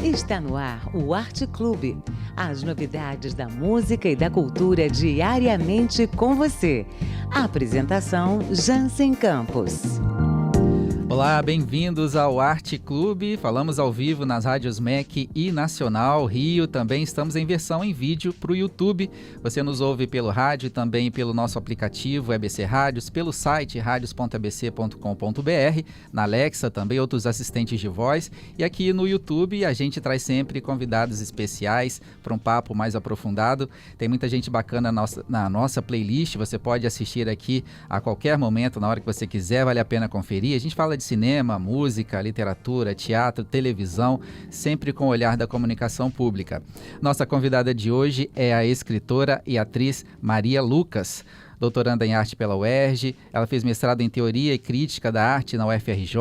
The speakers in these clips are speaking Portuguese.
Está no ar o Arte Clube. As novidades da música e da cultura diariamente com você. A apresentação Jansen Campos. Olá, bem-vindos ao Arte Clube. Falamos ao vivo nas rádios MEC e Nacional Rio. Também estamos em versão em vídeo para o YouTube. Você nos ouve pelo rádio e também pelo nosso aplicativo EBC Rádios, pelo site radios.abc.com.br, na Alexa também, outros assistentes de voz. E aqui no YouTube a gente traz sempre convidados especiais para um papo mais aprofundado. Tem muita gente bacana na nossa playlist. Você pode assistir aqui a qualquer momento, na hora que você quiser, vale a pena conferir. A gente fala de cinema, música, literatura, teatro, televisão, sempre com o olhar da comunicação pública. Nossa convidada de hoje é a escritora e atriz Maria Lucas. Doutoranda em arte pela UERJ, ela fez mestrado em teoria e crítica da arte na UFRJ,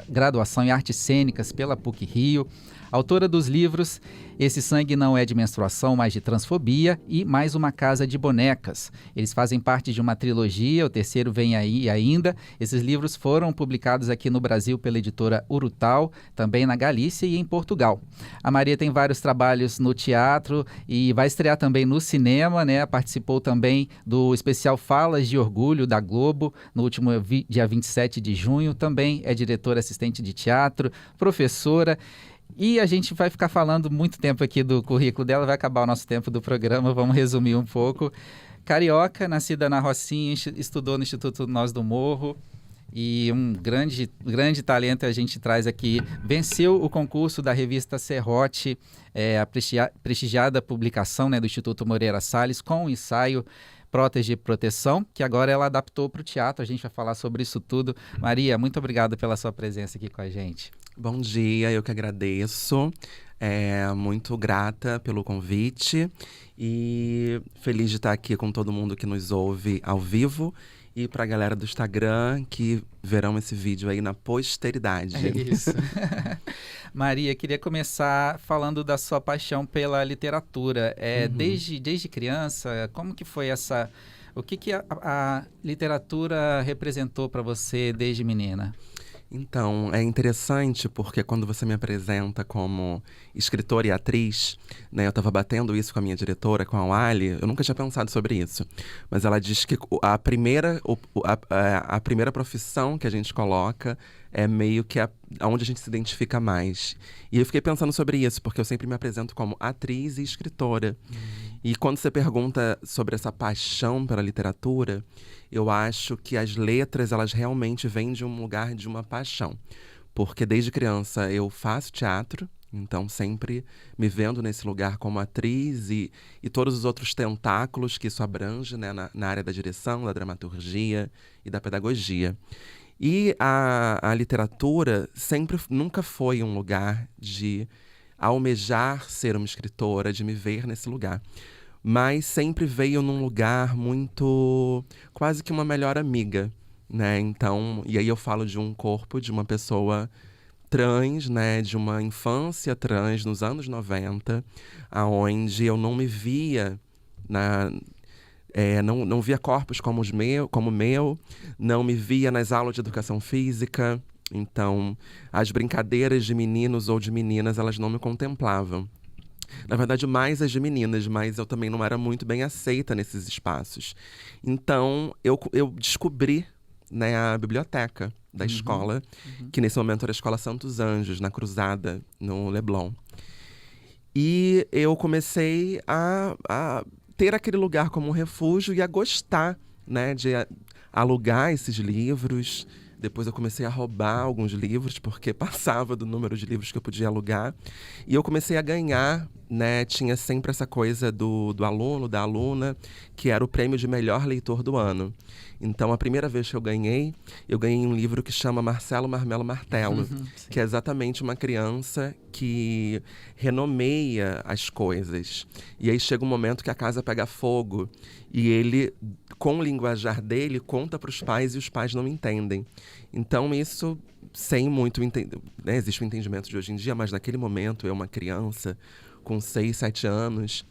graduação em artes cênicas pela PUC-Rio, autora dos livros Esse Sangue Não É de Menstruação, mas de Transfobia e Mais Uma Casa de Bonecas. Eles fazem parte de uma trilogia, o terceiro vem aí ainda. Esses livros foram publicados aqui no Brasil pela editora Urutau, também na Galícia e em Portugal. A Maria tem vários trabalhos no teatro e vai estrear também no cinema, né? Participou também do especial Falas de Orgulho da Globo, no último dia 27 de junho. Também é diretora assistente de teatro, professora. E a gente vai ficar falando muito tempo aqui do currículo dela, vai acabar o nosso tempo do programa, vamos resumir um pouco. Carioca, nascida na Rocinha, estudou no Instituto Nós do Morro e um grande talento a gente traz aqui. Venceu o concurso da revista Serrote, a prestigiada publicação, né, do Instituto Moreira Salles, com o ensaio Prótese e Proteção, que agora ela adaptou para o teatro. A gente vai falar sobre isso tudo. Maria, muito obrigado pela sua presença aqui com a gente. Bom dia, eu que agradeço. Muito grata pelo convite e feliz de estar aqui com todo mundo que nos ouve ao vivo e para a galera do Instagram que verão esse vídeo aí na posteridade. É isso. Maria, queria começar falando da sua paixão pela literatura. Desde criança, como que foi essa... O que a literatura representou para você desde menina? Então, é interessante porque quando você me apresenta como escritora e atriz, né, eu estava batendo isso com a minha diretora, com a Wally, eu nunca tinha pensado sobre isso, mas ela diz que a primeira profissão que a gente coloca é meio que onde a gente se identifica mais. E eu fiquei pensando sobre isso, porque eu sempre me apresento como atriz e escritora. E quando você pergunta sobre essa paixão pela literatura, eu acho que as letras, elas realmente vêm de um lugar de uma paixão. Porque desde criança eu faço teatro, então sempre me vendo nesse lugar como atriz e todos os outros tentáculos que isso abrange, né, na área da direção, da dramaturgia e da pedagogia. E a literatura nunca foi um lugar de almejar ser uma escritora, de me ver nesse lugar. Mas sempre veio num lugar muito, quase que uma melhor amiga, né? Então, e aí eu falo de um corpo de uma pessoa trans, né? De uma infância trans nos anos 90, aonde eu não me via não via corpos como o meu, não me via nas aulas de educação física. Então, as brincadeiras de meninos ou de meninas, elas não me contemplavam. Na verdade, mais as de meninas, mas eu também não era muito bem aceita nesses espaços. Então, eu descobri, né, a biblioteca da escola, que nesse momento era a Escola Santos Anjos, na Cruzada, no Leblon. E eu comecei a ter aquele lugar como um refúgio e a gostar, né, de alugar esses livros. Depois eu comecei a roubar alguns livros, porque passava do número de livros que eu podia alugar. E eu comecei a ganhar, né? Tinha sempre essa coisa do aluno, da aluna, que era o prêmio de melhor leitor do ano. Então, a primeira vez que eu ganhei um livro que chama Marcelo Marmelo Martelo, que é exatamente uma criança que renomeia as coisas. E aí chega um momento que a casa pega fogo e ele, com o linguajar dele, conta para os pais e os pais não entendem. Então, isso sem muito entendimento, né? Existe o entendimento de hoje em dia, mas naquele momento, eu, uma criança com 6, 7 anos,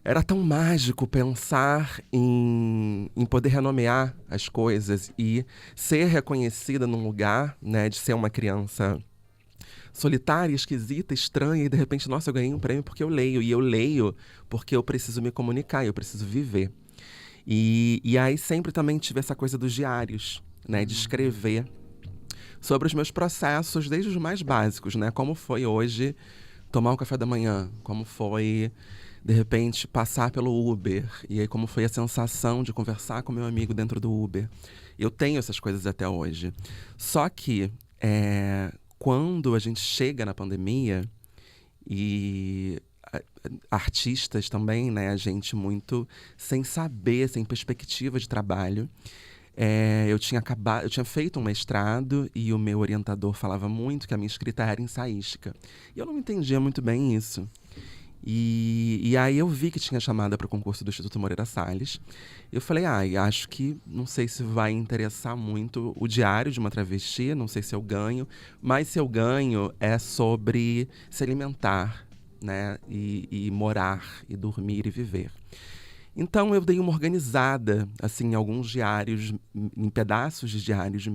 era tão mágico pensar em poder renomear as coisas e ser reconhecida num lugar, né, de ser uma criança solitária, esquisita, estranha, e de repente, nossa, eu ganhei um prêmio porque eu leio. E eu leio porque eu preciso me comunicar, eu preciso viver. E aí sempre também tive essa coisa dos diários, né? De escrever sobre os meus processos, desde os mais básicos, né? Como foi hoje tomar um café da manhã, como foi, de repente, passar pelo Uber, e aí como foi a sensação de conversar com meu amigo dentro do Uber. Eu tenho essas coisas até hoje. Só que quando a gente chega na pandemia, e artistas também, né? A gente muito sem saber, sem perspectiva de trabalho. Eu tinha feito um mestrado e o meu orientador falava muito que a minha escrita era ensaística. E eu não entendia muito bem isso. E aí eu vi que tinha chamada para o concurso do Instituto Moreira Salles. Eu falei, acho que não sei se vai interessar muito o diário de uma travesti, não sei se eu ganho, mas se eu ganho é sobre se alimentar, né? E morar, e dormir e viver. Então eu dei uma organizada, assim, em alguns diários, em pedaços de diários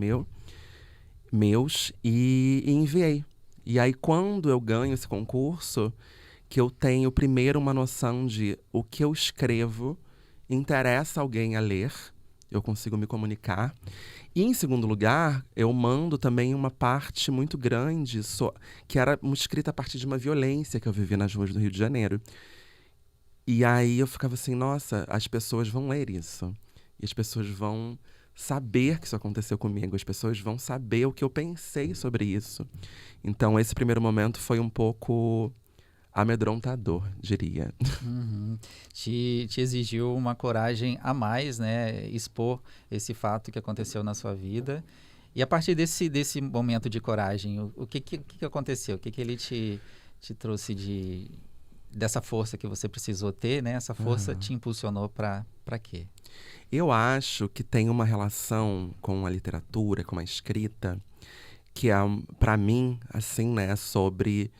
meus, e enviei. E aí quando eu ganho esse concurso, que eu tenho primeiro uma noção de o que eu escrevo interessa alguém a ler, eu consigo me comunicar. E em segundo lugar, eu mando também uma parte muito grande, que era uma escrita a partir de uma violência que eu vivi nas ruas do Rio de Janeiro. E aí eu ficava assim, nossa, as pessoas vão ler isso. E as pessoas vão saber que isso aconteceu comigo, as pessoas vão saber o que eu pensei sobre isso. Então esse primeiro momento foi um pouco amedrontador, diria. Te exigiu uma coragem a mais, né? Expor esse fato que aconteceu na sua vida. E a partir desse momento de coragem, o que aconteceu? O que ele te trouxe dessa força que você precisou ter, né? Essa força te impulsionou para quê? Eu acho que tem uma relação com a literatura, com a escrita, que é, para mim, assim, né? Sobre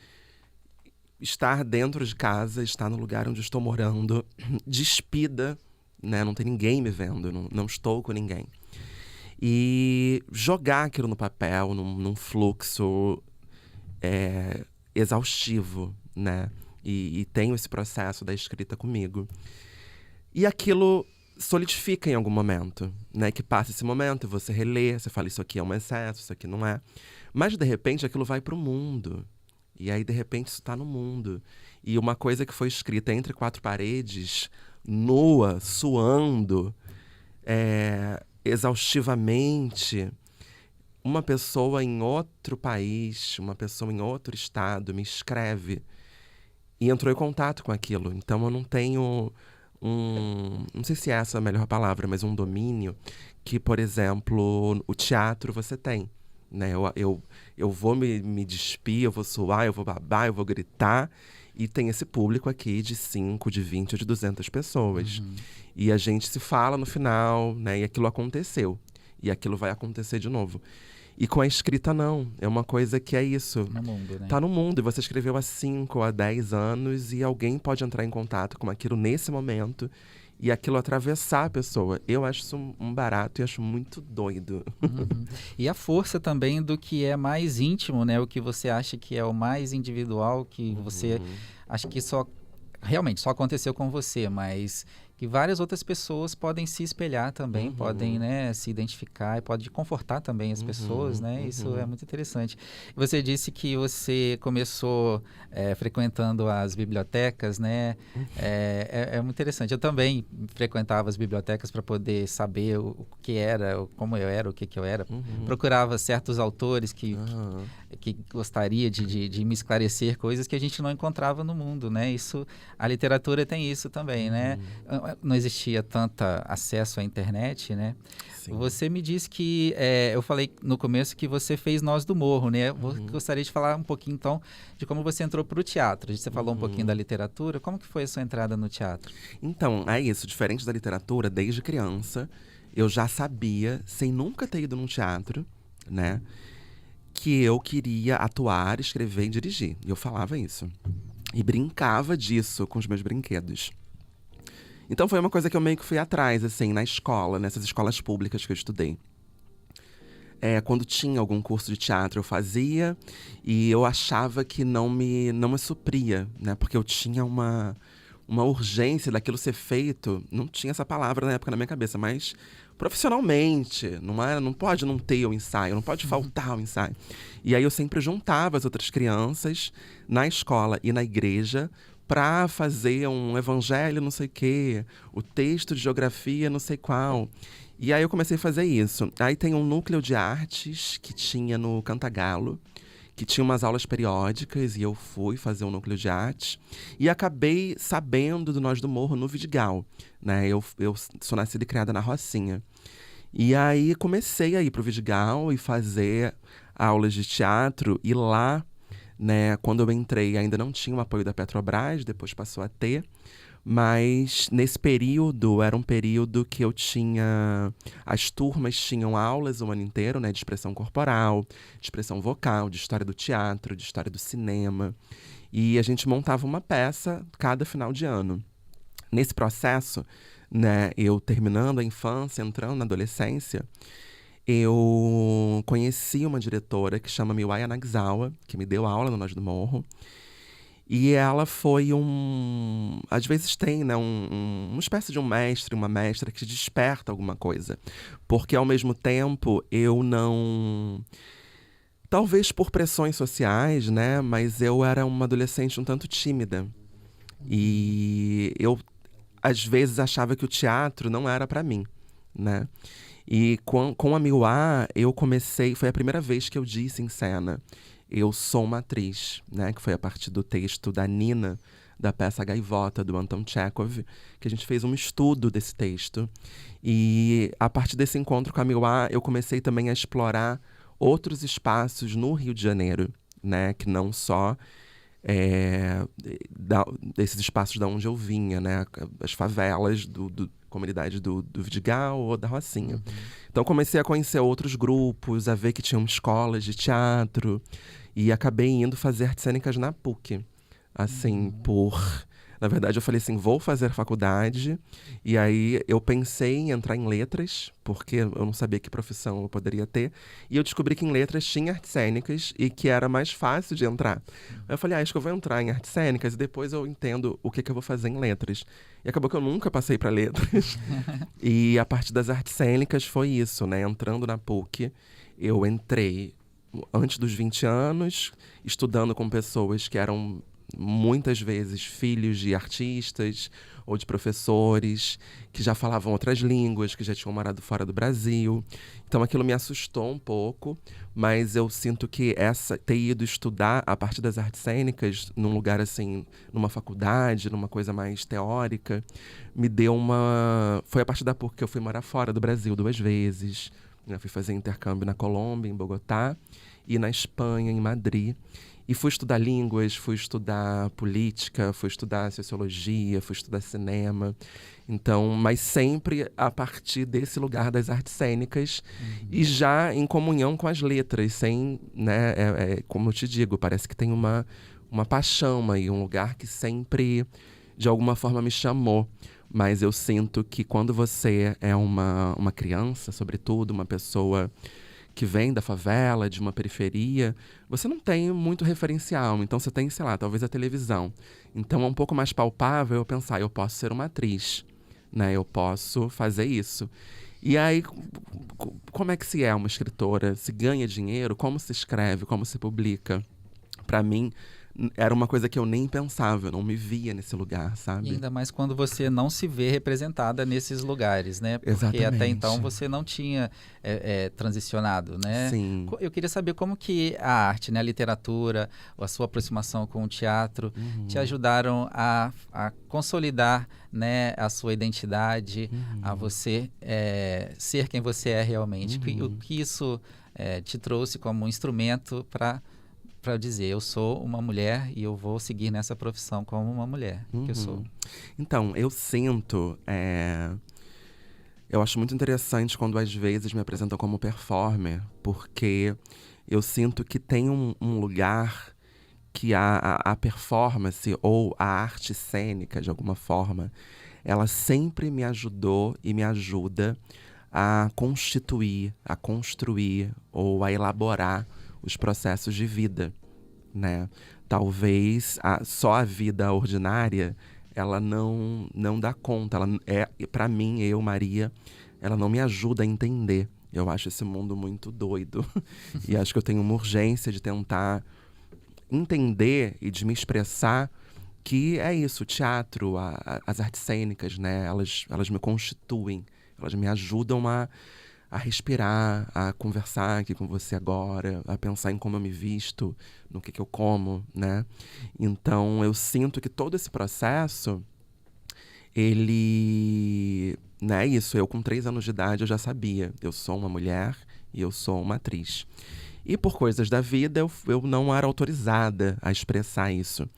estar dentro de casa, estar no lugar onde estou morando, despida, né? Não tem ninguém me vendo, não estou com ninguém. E jogar aquilo no papel, num fluxo exaustivo, né? E tenho esse processo da escrita comigo. E aquilo solidifica em algum momento, né? Que passa esse momento, você relê, você fala, isso aqui é um excesso, isso aqui não é. Mas, de repente, aquilo vai para o mundo. E aí, de repente, isso está no mundo. E uma coisa que foi escrita entre quatro paredes, nua, suando, exaustivamente, uma pessoa em outro país, uma pessoa em outro estado me escreve e entrou em contato com aquilo. Então eu não tenho não sei se essa é a melhor palavra, mas um domínio que, por exemplo, o teatro você tem. Né? Eu vou me despir, eu vou suar, eu vou babar, eu vou gritar. E tem esse público aqui de 5, de 20 ou de 200 pessoas. E a gente se fala no final, né? E aquilo aconteceu. E aquilo vai acontecer de novo. E com a escrita, não. É uma coisa que é isso. No mundo, né? Tá no mundo. E você escreveu há 5 ou há 10 anos e alguém pode entrar em contato com aquilo nesse momento e aquilo atravessar a pessoa. Eu acho isso um barato e acho muito doido. E a força também do que é mais íntimo, né? O que você acha que é o mais individual, que você acha que realmente só aconteceu com você, mas que várias outras pessoas podem se espelhar também, podem, né, se identificar e pode confortar também as pessoas, né? Isso é muito interessante. Você disse que você começou frequentando as bibliotecas, né? É muito interessante. Eu também frequentava as bibliotecas para poder saber o que era, como eu era, o que eu era. Procurava certos autores que gostaria de me esclarecer coisas que a gente não encontrava no mundo, né? Isso, a literatura tem isso também, né? Não existia tanto acesso à internet, né? Sim. Você me disse que, eu falei no começo que você fez Nós do Morro, né? Gostaria de falar um pouquinho, então, de como você entrou para o teatro. Você falou um pouquinho da literatura. Como que foi a sua entrada no teatro? Então, é isso. Diferente da literatura, desde criança, eu já sabia, sem nunca ter ido num teatro, né? Que eu queria atuar, escrever e dirigir. E eu falava isso. E brincava disso com os meus brinquedos. Então foi uma coisa que eu meio que fui atrás, assim, na escola, nessas escolas públicas que eu estudei. quando tinha algum curso de teatro, eu fazia. E eu achava que não me supria, né? Porque eu tinha uma urgência daquilo ser feito. Não tinha essa palavra na época na minha cabeça, mas profissionalmente. Não pode não ter o ensaio, não pode faltar o ensaio. E aí eu sempre juntava as outras crianças na escola e na igreja para fazer um evangelho não sei o quê, o texto de geografia não sei qual. E aí eu comecei a fazer isso. Aí tem um núcleo de artes que tinha no Cantagalo, que tinha umas aulas periódicas, e eu fui fazer um núcleo de artes. E acabei sabendo do Nós do Morro no Vidigal, né? Eu sou nascida e criada na Rocinha. E aí comecei a ir pro Vidigal e fazer aulas de teatro. E lá, né, quando eu entrei, ainda não tinha o apoio da Petrobras, depois passou a ter. Mas nesse período, era um período que eu tinha... As turmas tinham aulas o ano inteiro, né? De expressão corporal, de expressão vocal, de história do teatro, de história do cinema. E a gente montava uma peça cada final de ano. Nesse processo, né? Eu terminando a infância, entrando na adolescência, eu conheci uma diretora que chama Miwaya Nagzawa, que me deu aula no Nós do Morro. E ela foi às vezes tem, né, uma espécie de um mestre, uma mestra que desperta alguma coisa. Porque, ao mesmo tempo, eu não... Talvez por pressões sociais, né, mas eu era uma adolescente um tanto tímida. E eu, às vezes, achava que o teatro não era para mim, né? E com a Miwá, eu comecei... Foi a primeira vez que eu disse em cena: eu sou uma atriz, né? Que foi a partir do texto da Nina, da peça Gaivota, do Anton Chekhov, que a gente fez um estudo desse texto. E a partir desse encontro com a Miwá, eu comecei também a explorar outros espaços no Rio de Janeiro, né? Que não só desses espaços da onde eu vinha, né? As favelas comunidade do Vidigal ou da Rocinha. Então comecei a conhecer outros grupos, a ver que tinham escolas de teatro. E acabei indo fazer artes cênicas na PUC. Assim, Na verdade, eu falei assim, vou fazer faculdade. E aí eu pensei em entrar em letras, porque eu não sabia que profissão eu poderia ter. E eu descobri que em letras tinha artes cênicas e que era mais fácil de entrar. Aí eu falei, acho que eu vou entrar em artes cênicas e depois eu entendo o que eu vou fazer em letras. E acabou que eu nunca passei para letras. E a partir das artes cênicas foi isso, né? Entrando na PUC, eu entrei antes dos 20 anos, estudando com pessoas que eram muitas vezes filhos de artistas ou de professores que já falavam outras línguas, que já tinham morado fora do Brasil. Então aquilo me assustou um pouco, mas eu sinto que ter ido estudar a partir das artes cênicas num lugar assim, numa faculdade, numa coisa mais teórica, me deu foi a partir da PUC que eu fui morar fora do Brasil 2 vezes. Eu fui fazer intercâmbio na Colômbia, em Bogotá, e na Espanha, em Madrid. E fui estudar línguas, fui estudar política, fui estudar sociologia, fui estudar cinema. Então, mas sempre a partir desse lugar das artes cênicas e já em comunhão com as letras, sem, né, como eu te digo, parece que tem uma paixão aí, um lugar que sempre, de alguma forma, me chamou. Mas eu sinto que quando você é uma criança, sobretudo, uma pessoa que vem da favela, de uma periferia, você não tem muito referencial. Então você tem, sei lá, talvez a televisão. Então é um pouco mais palpável eu pensar, eu posso ser uma atriz, né? Eu posso fazer isso. E aí, como é que se é uma escritora? Se ganha dinheiro? Como se escreve? Como se publica? Para mim, era uma coisa que eu nem pensava, eu não me via nesse lugar, sabe? E ainda mais quando você não se vê representada nesses lugares, né? Porque Exatamente. Até então você não tinha transicionado, né? Sim. Eu queria saber como que a arte, né, a literatura, a sua aproximação com o teatro te ajudaram a consolidar, né, a sua identidade, a você ser quem você é realmente. O que isso te trouxe como um instrumento para dizer, eu sou uma mulher e eu vou seguir nessa profissão como uma mulher que eu sou. Então, eu sinto... Eu acho muito interessante quando às vezes me apresentam como performer, porque eu sinto que tem um lugar que a performance ou a arte cênica, de alguma forma, ela sempre me ajudou e me ajuda a constituir, a construir ou a elaborar os processos de vida, né? Talvez só a vida ordinária, ela não dá conta. Ela para mim, Maria, ela não me ajuda a entender. Eu acho esse mundo muito doido. E acho que eu tenho uma urgência de tentar entender e de me expressar que é isso, o teatro, as artes cênicas, né? Elas me constituem, elas me ajudam a respirar, a conversar aqui com você agora, a pensar em como eu me visto, no que eu como, né? Então, eu sinto que todo esse processo, ele... Né, isso, eu com 3 anos de idade eu já sabia. Eu sou uma mulher e eu sou uma atriz. E por coisas da vida, eu não era autorizada a expressar isso.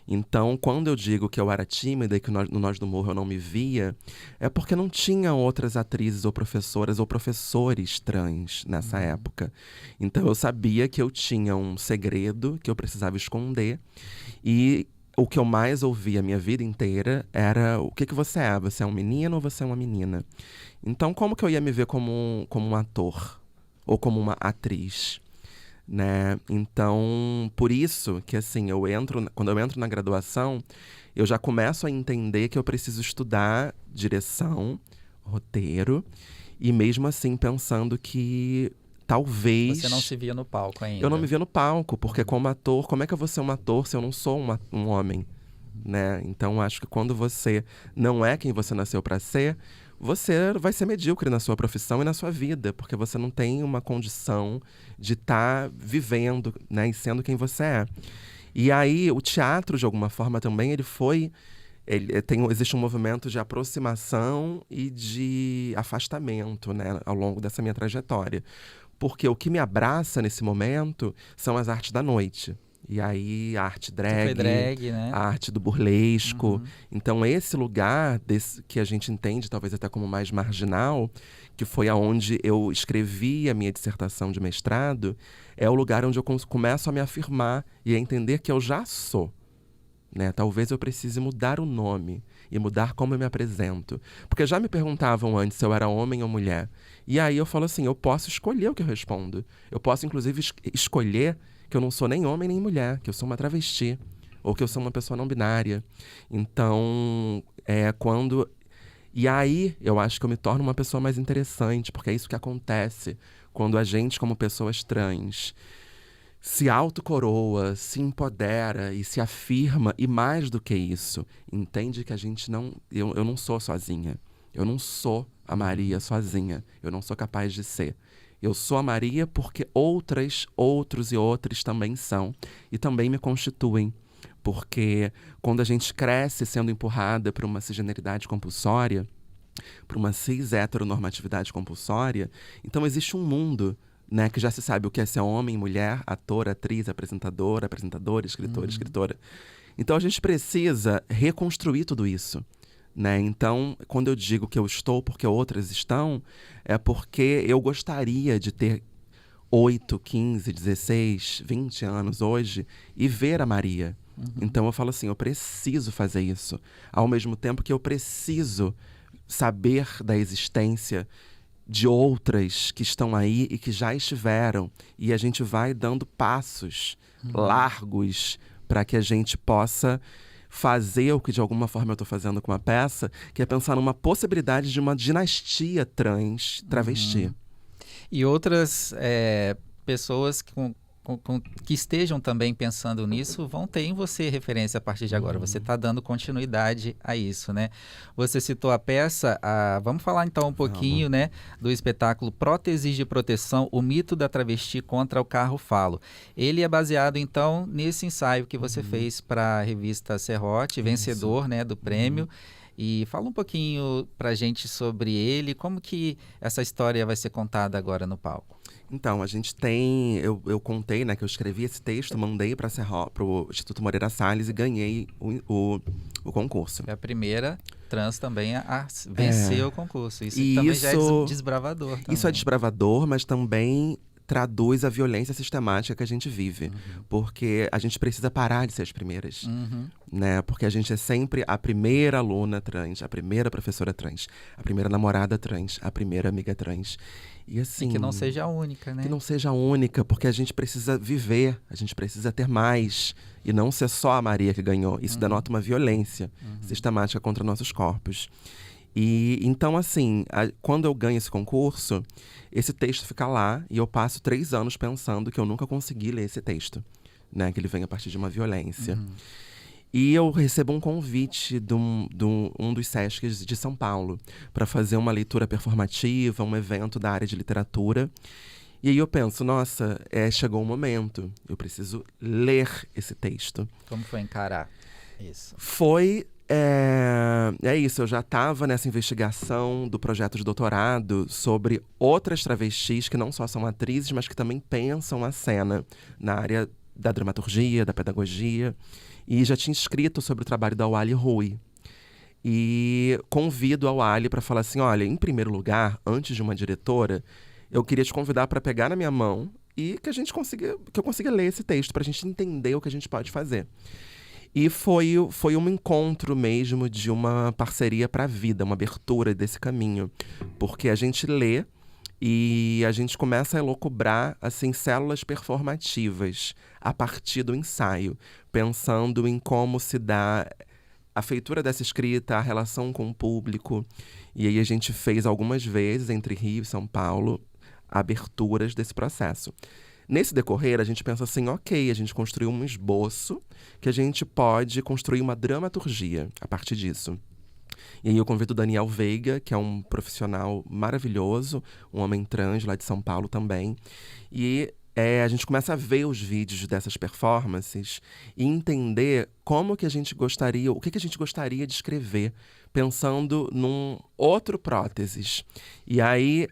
Então, quando eu digo que eu era tímida e que no Nós do Morro eu não me via, é porque não tinha outras atrizes ou professoras ou professores trans nessa época. Então, eu sabia que eu tinha um segredo que eu precisava esconder. E o que eu mais ouvi a minha vida inteira era: o que você é? Você é um menino ou você é uma menina? Então, como que eu ia me ver como um ator? Ou como uma atriz? Né? Então, por isso que assim, quando eu entro na graduação, eu já começo a entender que eu preciso estudar direção, roteiro, e mesmo assim pensando que talvez... Você não se via no palco ainda. Eu não me via no palco, porque como ator, como é que eu vou ser um ator se eu não sou um homem? Né? Então, acho que quando você não é quem você nasceu para ser, você vai ser medíocre na sua profissão e na sua vida, porque você não tem uma condição de estar vivendo, né, e sendo quem você é. E aí, o teatro, de alguma forma, também, existe um movimento de aproximação e de afastamento, né, ao longo dessa minha trajetória. Porque o que me abraça nesse momento são as artes da noite. E aí, a arte drag, né? A arte do burlesco. Então, esse lugar que a gente entende, talvez até como mais marginal, que foi aonde eu escrevi a minha dissertação de mestrado, é o lugar onde eu começo a me afirmar e a entender que eu já sou. Né? Talvez eu precise mudar o nome e mudar como eu me apresento. Porque já me perguntavam antes se eu era homem ou mulher. E aí eu falo assim, eu posso escolher o que eu respondo. Eu posso, inclusive, escolher que eu não sou nem homem nem mulher, que eu sou uma travesti, ou que eu sou uma pessoa não binária. Então, E aí, eu acho que eu me torno uma pessoa mais interessante, porque é isso que acontece quando a gente, como pessoas trans, se autocoroa, se empodera e se afirma, e mais do que isso, entende que a gente não... Eu não sou sozinha. Eu não sou a Maria sozinha. Eu não sou capaz de ser. Eu sou a Maria porque outros e outras também são. E também me constituem. Porque quando a gente cresce sendo empurrada para uma cisgeneridade compulsória, para uma cis-heteronormatividade compulsória, então existe um mundo, né, que já se sabe o que é ser homem, mulher, ator, atriz, apresentadora, escritor, escritora. Então a gente precisa reconstruir tudo isso. Né? Então, quando eu digo que eu estou porque outras estão, é porque eu gostaria de ter 8, 15, 16, 20 anos hoje e ver a Maria. Então eu falo assim, eu preciso fazer isso. Ao mesmo tempo que eu preciso saber da existência de outras que estão aí e que já estiveram. E a gente vai dando passos largos para que a gente possa fazer o que de alguma forma eu estou fazendo com a peça, que é pensar numa possibilidade de uma dinastia trans travesti. E outras pessoas que estejam também pensando nisso vão ter em você referência a partir de agora. Você está dando continuidade a isso, né? Você citou a peça, vamos falar então um pouquinho, né, do espetáculo Próteses de Proteção, o mito da travesti contra o carro falo. Ele é baseado então nesse ensaio que você fez para a revista Serrote, vencedor, né, do prêmio. E fala um pouquinho pra gente sobre ele, como que essa história vai ser contada agora no palco. Então, a gente tem... Eu contei, né, que eu escrevi esse texto, mandei para o Instituto Moreira Salles e ganhei o concurso. É a primeira trans também a vencer o concurso. Isso também já é desbravador. Também. Isso é desbravador, mas também traduz a violência sistemática que a gente vive. Porque a gente precisa parar de ser as primeiras. Né? Porque a gente é sempre a primeira aluna trans, a primeira professora trans, a primeira namorada trans, a primeira amiga trans. E assim, que não seja a única, né? Que não seja a única, porque a gente precisa viver, a gente precisa ter mais. E não ser só a Maria que ganhou. Isso denota uma violência sistemática contra nossos corpos. E então, assim, quando eu ganho esse concurso, esse texto fica lá e eu passo 3 anos pensando que eu nunca consegui ler esse texto, né? Que ele vem a partir de uma violência. E eu recebo um convite de um dos Sescs de São Paulo para fazer uma leitura performativa, um evento da área de literatura. E aí eu penso, nossa, chegou o momento, eu preciso ler esse texto. Como foi encarar isso? Foi... É isso, eu já estava nessa investigação do projeto de doutorado sobre outras travestis que não só são atrizes, mas que também pensam a cena na área da dramaturgia, da pedagogia. E já tinha escrito sobre o trabalho da Wally Rui. E convido a Wally para falar assim, olha, em primeiro lugar, antes de uma diretora, eu queria te convidar para pegar na minha mão e que eu consiga ler esse texto, para a gente entender o que a gente pode fazer. E foi um encontro mesmo de uma parceria para a vida, uma abertura desse caminho. Porque a gente lê e a gente começa a elocubrar assim, células performativas a partir do ensaio, pensando em como se dá a feitura dessa escrita, a relação com o público. E aí a gente fez algumas vezes, entre Rio e São Paulo, aberturas desse processo. Nesse decorrer, a gente pensa assim, ok, a gente construiu um esboço que a gente pode construir uma dramaturgia a partir disso. E aí eu convido o Daniel Veiga, que é um profissional maravilhoso, um homem trans lá de São Paulo também. E a gente começa a ver os vídeos dessas performances e entender como que a gente gostaria, o que a gente gostaria de escrever, pensando num outro próteses. E aí...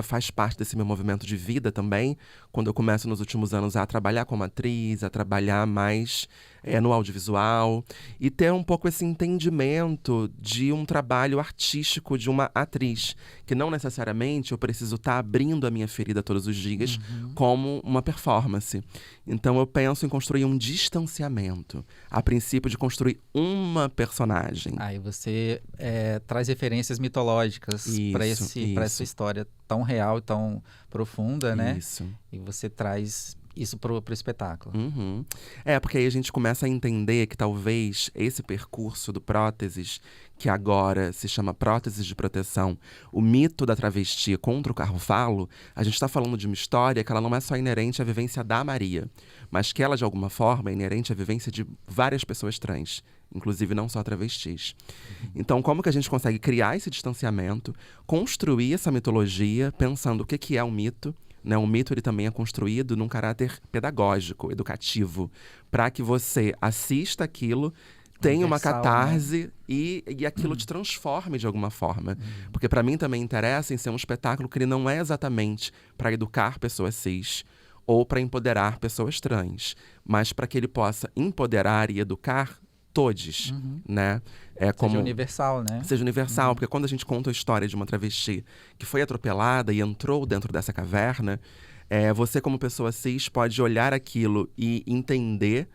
faz parte desse meu movimento de vida também, quando eu começo nos últimos anos a trabalhar como atriz, a trabalhar mais no audiovisual e ter um pouco esse entendimento de um trabalho artístico de uma atriz, que não necessariamente eu preciso estar abrindo a minha ferida todos os dias como uma performance. Então eu penso em construir um distanciamento, a princípio de construir uma personagem. Aí você traz referências mitológicas para essa história tão real e tão profunda, né? Isso. E você traz isso pro espetáculo. Porque aí a gente começa a entender que talvez esse percurso do próteses, que agora se chama próteses de proteção, o mito da travesti contra o carro-falo, a gente está falando de uma história que ela não é só inerente à vivência da Maria, mas que ela, de alguma forma, é inerente à vivência de várias pessoas trans, inclusive não só travestis. Então, como que a gente consegue criar esse distanciamento, construir essa mitologia, pensando o que é um mito, né? O mito ele também é construído num caráter pedagógico, educativo, para que você assista aquilo, tenha uma catarse, né? e aquilo te transforme de alguma forma. Porque para mim também interessa em ser um espetáculo que ele não é exatamente para educar pessoas cis ou para empoderar pessoas trans, mas para que ele possa empoderar e educar todos, né? Seja universal, né? Seja universal, porque quando a gente conta a história de uma travesti que foi atropelada e entrou dentro dessa caverna, você como pessoa cis pode olhar aquilo e entender,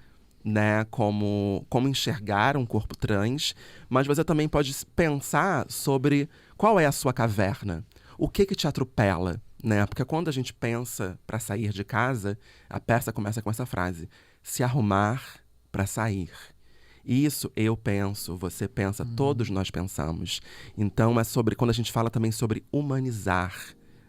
né, como enxergar um corpo trans, mas você também pode pensar sobre qual é a sua caverna, o que te atropela, né? Porque quando a gente pensa para sair de casa, a peça começa com essa frase: se arrumar para sair. Isso eu penso, você pensa, todos nós pensamos. Então é sobre, quando a gente fala também sobre humanizar,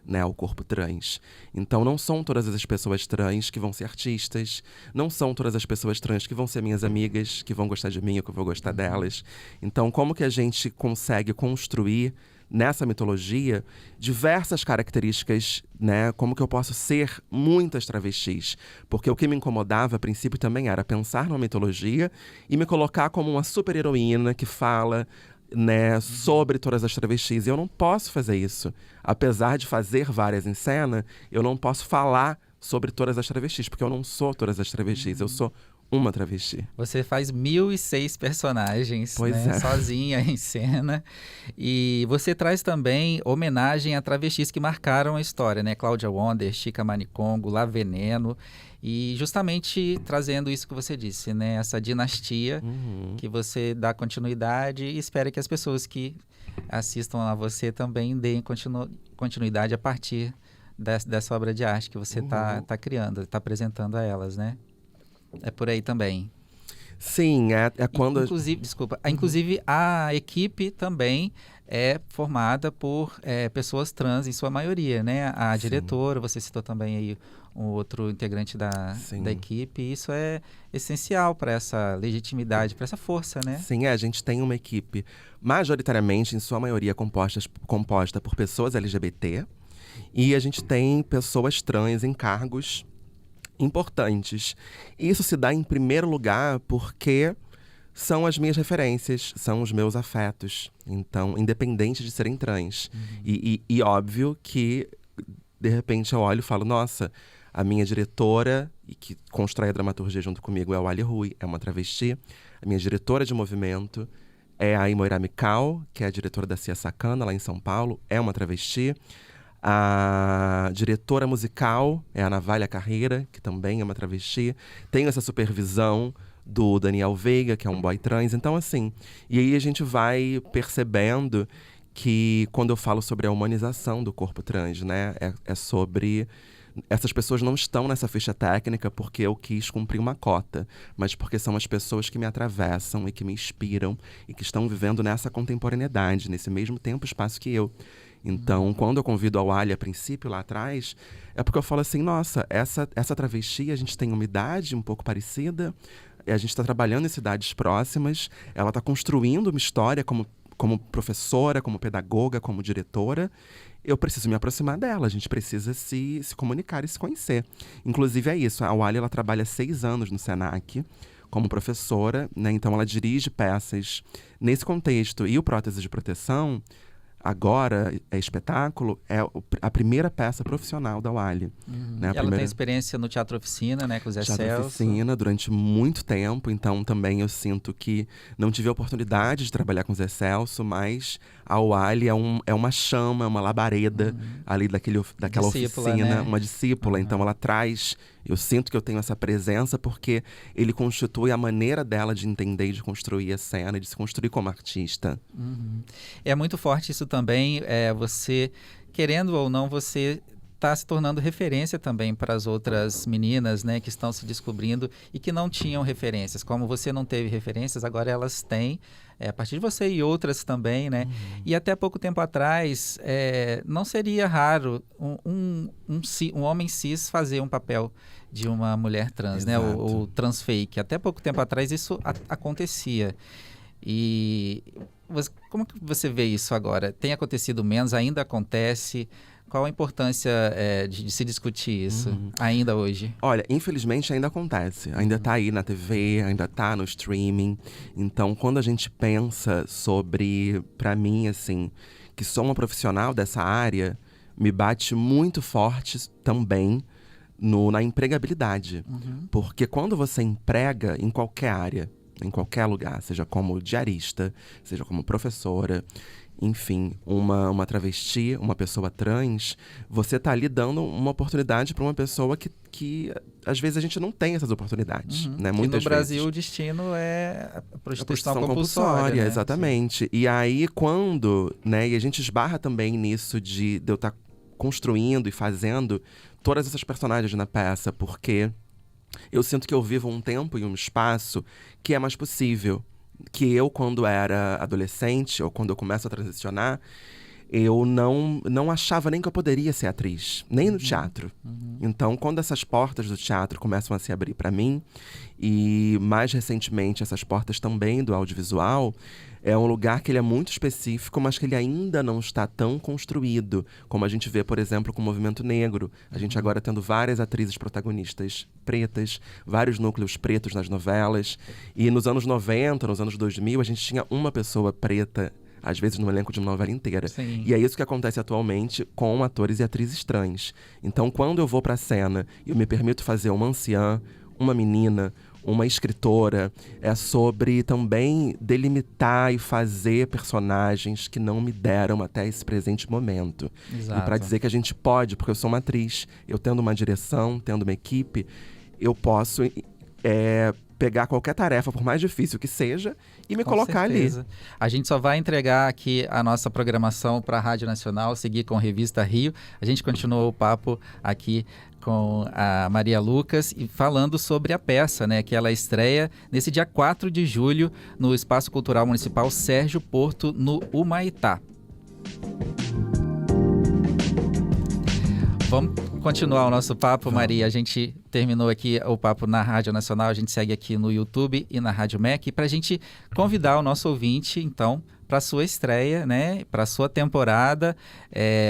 né, o corpo trans. Então não são todas as pessoas trans que vão ser artistas, não são todas as pessoas trans que vão ser minhas amigas, que vão gostar de mim ou que eu vou gostar delas. Então como que a gente consegue construir nessa mitologia diversas características, né? Como que eu posso ser muitas travestis? Porque o que me incomodava a princípio também era pensar numa mitologia e me colocar como uma super-heroína que fala, né, sobre todas as travestis. E eu não posso fazer isso. Apesar de fazer várias em cena, eu não posso falar sobre todas as travestis, porque eu não sou todas as travestis, eu sou uma travesti. Você faz 1.006 personagens, Pois né? é. Sozinha em cena. E você traz também homenagem a travestis que marcaram a história, né? Cláudia Wonder, Chica Manicongo, Lá Veneno. E justamente trazendo isso que você disse, né? Essa dinastia que você dá continuidade e espera que as pessoas que assistam a você também deem continuidade a partir dessa obra de arte que você tá criando, está apresentando a elas, né? É por aí também. Sim, é quando... Inclusive, desculpa, inclusive a equipe também é formada por pessoas trans, em sua maioria, né? A diretora, você citou também aí um outro integrante da equipe, e isso é essencial para essa legitimidade, para essa força, né? Sim, a gente tem uma equipe majoritariamente, em sua maioria, composta por pessoas LGBT, e a gente tem pessoas trans em cargos importantes. Isso se dá em primeiro lugar porque são as minhas referências, são os meus afetos. Então, independente de serem trans. E óbvio que, de repente, eu olho e falo, nossa, a minha diretora, e que constrói a dramaturgia junto comigo, é a Wally Rui, é uma travesti. A minha diretora de movimento é a Imoira Mikau, que é a diretora da Cia Sacana, lá em São Paulo, é uma travesti. A diretora musical é a Navalha Carreira, que também é uma travesti. Tenho essa supervisão do Daniel Veiga, que é um boy trans. Então, assim, e aí a gente vai percebendo que quando eu falo sobre a humanização do corpo trans, né, é sobre... Essas pessoas não estão nessa ficha técnica porque eu quis cumprir uma cota, mas porque são as pessoas que me atravessam e que me inspiram e que estão vivendo nessa contemporaneidade, nesse mesmo tempo e espaço que eu. Então, quando eu convido a Wally a princípio, lá atrás, é porque eu falo assim, nossa, essa travesti, a gente tem uma idade um pouco parecida, a gente está trabalhando em cidades próximas, ela está construindo uma história como professora, como pedagoga, como diretora. Eu preciso me aproximar dela, a gente precisa se comunicar e se conhecer. Inclusive é isso, a Wally, ela trabalha 6 anos no Senac como professora, né? Então ela dirige peças nesse contexto. E o Prótese de Proteção, agora, é espetáculo, é a primeira peça profissional da Wally. Né? Ela tem experiência no Teatro Oficina, né, com o Zé Celso. Teatro Oficina durante muito tempo, então também eu sinto que não tive a oportunidade de trabalhar com o Zé Celso, mas a Wally é uma chama, é uma labareda ali daquela Discípula, oficina, né? uma discípula. Então ela traz... Eu sinto que eu tenho essa presença porque ele constitui a maneira dela de entender e de construir a cena, de se construir como artista. É muito forte isso também, você, querendo ou não, você está se tornando referência também para as outras meninas, né, que estão se descobrindo e que não tinham referências. Como você não teve referências, agora elas têm, a partir de você e outras também, né? E até pouco tempo atrás, não seria raro um homem cis fazer um papel de uma mulher trans, né? O trans fake. Até pouco tempo atrás isso acontecia. E como que você vê isso agora? Tem acontecido menos? Ainda acontece? Qual a importância de se discutir isso ainda hoje? Olha, infelizmente ainda acontece. Ainda tá aí na TV, ainda tá no streaming. Então, quando a gente pensa sobre, pra mim, assim, que sou uma profissional dessa área, me bate muito forte também na empregabilidade. Porque quando você emprega em qualquer área, em qualquer lugar, seja como diarista, seja como professora, enfim, uma travesti, uma pessoa trans, você tá ali dando uma oportunidade para uma pessoa que às vezes a gente não tem essas oportunidades, né? Muitas no Brasil vezes. O destino é a prostituição compulsória, né? Exatamente. Sim. E aí né, e a gente esbarra também nisso de eu estar construindo e fazendo todas essas personagens na peça, porque eu sinto que eu vivo um tempo e um espaço que é mais possível. Que eu, quando era adolescente, ou quando eu começo a transicionar, eu não achava nem que eu poderia ser atriz, nem no teatro. Então, quando essas portas do teatro começam a se abrir para mim, e mais recentemente essas portas também do audiovisual, é um lugar que ele é muito específico, mas que ele ainda não está tão construído, como a gente vê, por exemplo, com o movimento negro. A gente agora tendo várias atrizes protagonistas pretas, vários núcleos pretos nas novelas. E nos anos 90, nos anos 2000, a gente tinha uma pessoa preta, às vezes no elenco de uma novela inteira. Sim. E é isso que acontece atualmente com atores e atrizes trans. Então, quando eu vou pra cena e eu me permito fazer uma anciã, uma menina, uma escritora, é sobre também delimitar e fazer personagens que não me deram até esse presente momento. Exato. E para dizer que a gente pode, porque eu sou uma atriz, eu tendo uma direção, tendo uma equipe, eu posso pegar qualquer tarefa, por mais difícil que seja, e me Com colocar certeza. ali. A gente só vai entregar aqui a nossa programação para a Rádio Nacional, seguir com a Revista Rio. A gente continuou o papo aqui com a Maria Lucas e falando sobre a peça, né, que ela estreia nesse dia 4 de julho no Espaço Cultural Municipal Sérgio Porto, no Humaitá. Vamos continuar o nosso papo, Maria. A gente terminou aqui o papo na Rádio Nacional, a gente segue aqui no YouTube e na Rádio MEC para a gente convidar o nosso ouvinte, então, para a sua estreia, né? Para a sua temporada.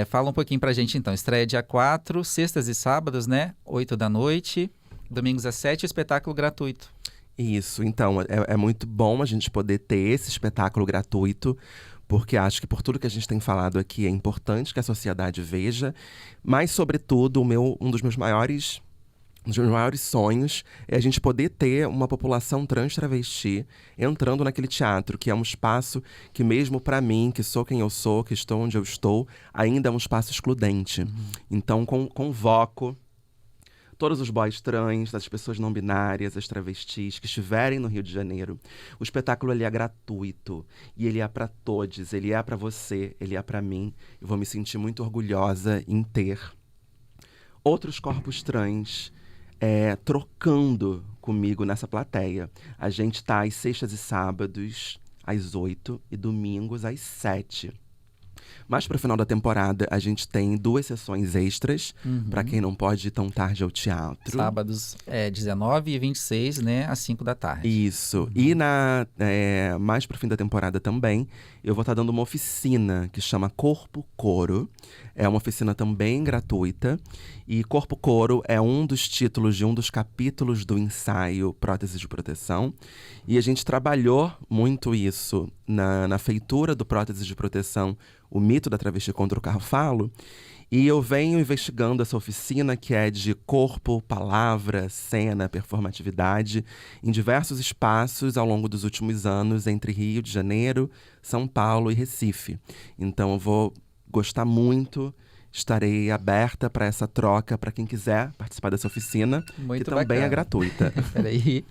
Fala um pouquinho para a gente, então. Estreia dia 4, sextas e sábados, né? 8 da noite, domingos às 7, espetáculo gratuito. Isso, então, é muito bom a gente poder ter esse espetáculo gratuito, porque acho que por tudo que a gente tem falado aqui é importante que a sociedade veja, mas, sobretudo, um dos meus maiores sonhos é a gente poder ter uma população trans travesti entrando naquele teatro, que é um espaço que, mesmo para mim, que sou quem eu sou, que estou onde eu estou, ainda é um espaço excludente. Então, convoco todos os boys trans, as pessoas não binárias, as travestis que estiverem no Rio de Janeiro. O espetáculo ele é gratuito e ele é para todos, ele é para você, ele é para mim. Eu vou me sentir muito orgulhosa em ter outros corpos trans trocando comigo nessa plateia. A gente tá às sextas e sábados às 8 e domingos às 7. Mas para o final da temporada, a gente tem 2 sessões extras, para quem não pode ir tão tarde ao teatro. Sábados 19 e 26, né, às 5 da tarde. Isso. E mais para o fim da temporada também, eu vou estar dando uma oficina que chama Corpo Coro. É uma oficina também gratuita. E Corpo Coro é um dos títulos de um dos capítulos do ensaio Próteses de Proteção. E a gente trabalhou muito isso na feitura do Próteses de Proteção, o mito da travesti contra o carro-falo. E eu venho investigando essa oficina que é de corpo, palavra, cena, performatividade, em diversos espaços ao longo dos últimos anos, entre Rio de Janeiro, São Paulo e Recife. Então eu vou gostar muito, estarei aberta para essa troca, para quem quiser participar dessa oficina, Muito que também bacana. é gratuita. Peraí.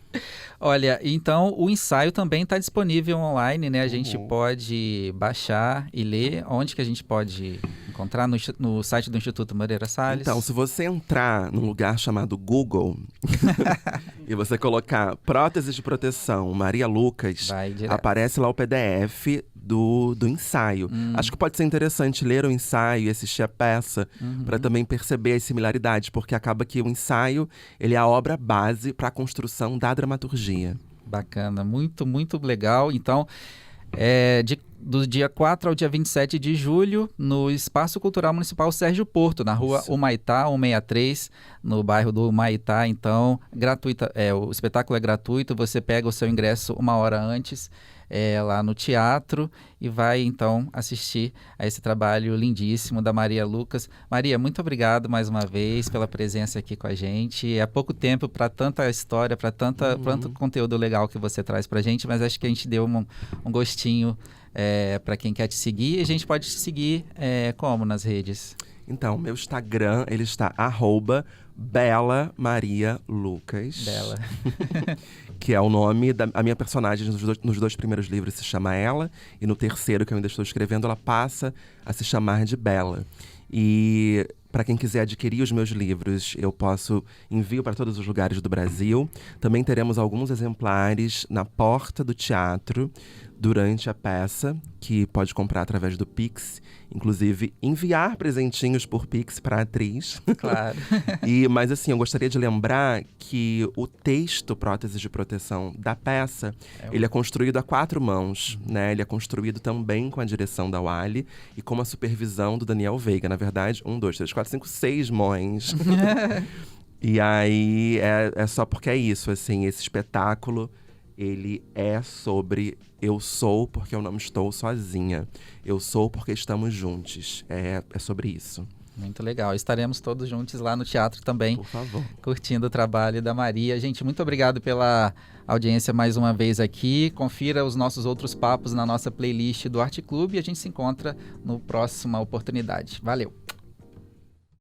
Olha, então o ensaio também está disponível online, né? A gente pode baixar e ler. Onde que a gente pode encontrar? No site do Instituto Moreira Salles? Então, se você entrar num lugar chamado Google e você colocar Próteses de Proteção Maria Lucas, Vai direto. aparece lá o PDF do ensaio. Acho que pode ser interessante ler o ensaio e assistir a peça para também perceber as similaridades, porque acaba que o ensaio ele é a obra base para a construção da dramaturgia. Bacana, muito, muito legal. Então, do dia 4 ao dia 27 de julho, no Espaço Cultural Municipal Sérgio Porto, na rua Humaitá, 163, no bairro do Humaitá. Então, gratuita, o espetáculo é gratuito, você pega o seu ingresso 1 hora antes, lá no teatro, e vai então assistir a esse trabalho lindíssimo da Maria Lucas. Maria, muito obrigado mais uma vez pela presença aqui com a gente. É pouco tempo para tanta história, para tanto conteúdo legal que você traz para a gente, mas acho que a gente deu um gostinho para quem quer te seguir. A gente pode te seguir como nas redes? Então, meu Instagram, ele está @BelaMariaLucas. Bela. Que é o nome a minha personagem nos 2 primeiros livros se chama Ela, e no terceiro, que eu ainda estou escrevendo, ela passa a se chamar de Bela. E para quem quiser adquirir os meus livros, eu envio para todos os lugares do Brasil. Também teremos alguns exemplares na porta do teatro durante a peça, que pode comprar através do Pix. Inclusive, enviar presentinhos por Pix para a atriz. Claro. Mas assim, eu gostaria de lembrar que o texto Próteses de Proteção da peça, ele é construído a 4 mãos, né? Ele é construído também com a direção da Wally e com a supervisão do Daniel Veiga. Na verdade, 1, 2, 3, 4, 5, 6 mães. E aí, é só porque é isso, assim, esse espetáculo, ele é sobre eu sou porque eu não estou sozinha. Eu sou porque estamos juntos. É sobre isso. Muito legal. Estaremos todos juntos lá no teatro também, Por favor. curtindo o trabalho da Maria. Gente, muito obrigado pela audiência mais uma vez aqui. Confira os nossos outros papos na nossa playlist do Arte Clube e a gente se encontra no próxima oportunidade. Valeu!